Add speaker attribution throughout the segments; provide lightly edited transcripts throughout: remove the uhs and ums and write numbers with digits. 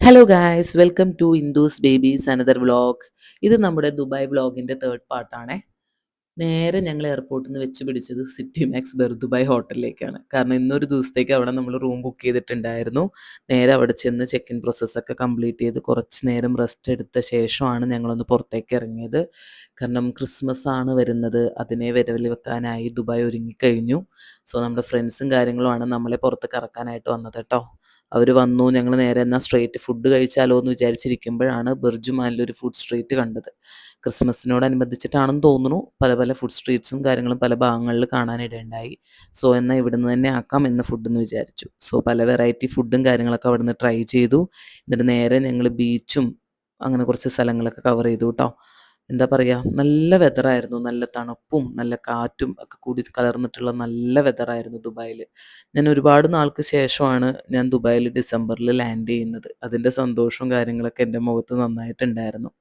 Speaker 1: Hello guys, welcome to Indu's babies another vlog. ഇത് നമ്മുടെ Dubai വ്ളോഗിൻ്റെ third പാർട്ടാണേ. നേരെ ഞങ്ങൾ എയർപോർട്ടിൽ നിന്ന് വെച്ച് പിടിച്ചത് സിറ്റി മാക്സ് ദുബായ് ഹോട്ടലിലേക്കാണ്. കാരണം ഇന്നൊരു ദിവസത്തേക്ക് അവിടെ നമ്മൾ റൂം ബുക്ക് ചെയ്തിട്ടുണ്ടായിരുന്നു. നേരെ അവിടെ ചെന്ന് ചെക്ക് ഇൻ പ്രോസസ്സൊക്കെ കംപ്ലീറ്റ് ചെയ്ത് കുറച്ച് നേരം റെസ്റ്റ് എടുത്ത ശേഷമാണ് ഞങ്ങളൊന്ന് പുറത്തേക്ക് ഇറങ്ങിയത്. കാരണം ക്രിസ്മസ് ആണ് വരുന്നത്, അതിനെ വരവിൽ വെക്കാനായി ദുബായ് ഒരുങ്ങിക്കഴിഞ്ഞു. സോ നമ്മുടെ ഫ്രണ്ട്സും കാര്യങ്ങളുമാണ് നമ്മളെ പുറത്ത് കറക്കാനായിട്ട് വന്നത് കേട്ടോ. അവർ വന്നു. ഞങ്ങൾ നേരെ എന്നാൽ സ്ട്രീറ്റ് ഫുഡ് കഴിച്ചാലോ എന്ന് വിചാരിച്ചിരിക്കുമ്പോഴാണ് ബുർജുമാനിലൊരു ഫുഡ് സ്ട്രീറ്റ് കണ്ടത്. ക്രിസ്മസിനോടനുബന്ധിച്ചിട്ടാണെന്ന് തോന്നുന്നു പല പല ഫുഡ് സ്ട്രീറ്റ്സും കാര്യങ്ങളും പല ഭാഗങ്ങളിൽ കാണാനിടയുണ്ടായി. സോ എന്നാൽ ഇവിടുന്ന് തന്നെ ആക്കാം എന്ന് ഫുഡെന്ന് വിചാരിച്ചു. സോ പല വെറൈറ്റി ഫുഡും കാര്യങ്ങളൊക്കെ അവിടുന്ന് ട്രൈ ചെയ്തു. എന്നിട്ട് നേരെ ഞങ്ങൾ ബീച്ചും അങ്ങനെ കുറച്ച് സ്ഥലങ്ങളൊക്കെ കവർ ചെയ്തു കേട്ടോ. എന്താ പറയുക, നല്ല വെതറായിരുന്നു. നല്ല തണുപ്പും നല്ല കാറ്റും ഒക്കെ കൂടി കലർന്നിട്ടുള്ള നല്ല വെതറായിരുന്നു ദുബായിൽ. ഞാൻ ഒരുപാട് നാൾക്ക് ശേഷമാണ് ഞാൻ ദുബായിൽ ഡിസംബറിൽ ലാൻഡ് ചെയ്യുന്നത്. അതിൻ്റെ സന്തോഷവും കാര്യങ്ങളൊക്കെ എൻ്റെ മുഖത്ത് നന്നായിട്ടുണ്ടായിരുന്നു.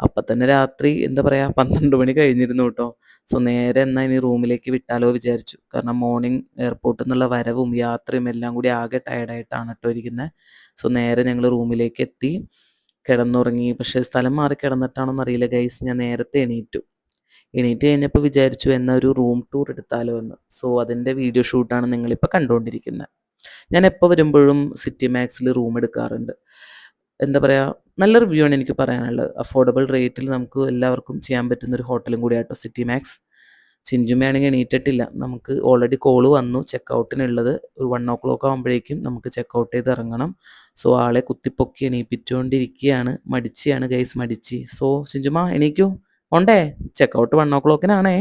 Speaker 1: അപ്പം തന്നെ രാത്രി എന്താ പറയുക 12 മണി കഴിഞ്ഞിരുന്നു കേട്ടോ. സോ നേരെ എന്നാൽ ഇനി റൂമിലേക്ക് വിട്ടാലോ വിചാരിച്ചു. കാരണം മോർണിംഗ് എയർപോർട്ടിൽ നിന്നുള്ള വരവും യാത്രയും എല്ലാം കൂടി ആകെ ടയർഡായിട്ടാണ് കേട്ടോ ഇരിക്കുന്നത്. സോ നേരെ ഞങ്ങൾ റൂമിലേക്ക് എത്തി, കിടന്നുറങ്ങി. പക്ഷേ സ്ഥലം മാറി കിടന്നിട്ടാണോന്ന് അറിയില്ല ഗൈസ്, ഞാൻ നേരത്തെ എണീറ്റ് കഴിഞ്ഞപ്പോൾ വിചാരിച്ചു എന്നാൽ ഒരു റൂം ടൂർ എടുത്താലോ എന്ന്. സോ അതിൻ്റെ വീഡിയോ ഷൂട്ടാണ് നിങ്ങളിപ്പോൾ കണ്ടുകൊണ്ടിരിക്കുന്നത്. ഞാൻ എപ്പോൾ വരുമ്പോഴും സിറ്റി മാക്സിൽ റൂം എടുക്കാറുണ്ട്. എന്താ പറയുക, നല്ല റിവ്യൂ ആണ് എനിക്ക് പറയാനുള്ളത്. അഫോർഡബിൾ റേറ്റിൽ നമുക്ക് എല്ലാവർക്കും ചെയ്യാൻ പറ്റുന്നൊരു ഹോട്ടലും കൂടിയാട്ടോ സിറ്റി മാക്സ്. ചിഞ്ചുമ്മയാണെങ്കിൽ എണീറ്റിട്ടില്ല. നമുക്ക് ഓൾറെഡി കോള് വന്നു ചെക്ക് ഔട്ടിനുള്ളത്. ഒരു 1 ആകുമ്പോഴേക്കും നമുക്ക് ചെക്ക് ഔട്ട് ചെയ്ത് ഇറങ്ങണം. സോ ആളെ കുത്തിപ്പൊക്കി എണീപ്പിച്ചുകൊണ്ടിരിക്കുകയാണ്. മടിച്ചിയാണ് ഗൈസ്, മടിച്ചി. സോ ചിഞ്ചുമ്മ എണീക്കൂ, ഉണ്ടേ ചെക്ക് ഔട്ട് 1 o'clockനാണേ.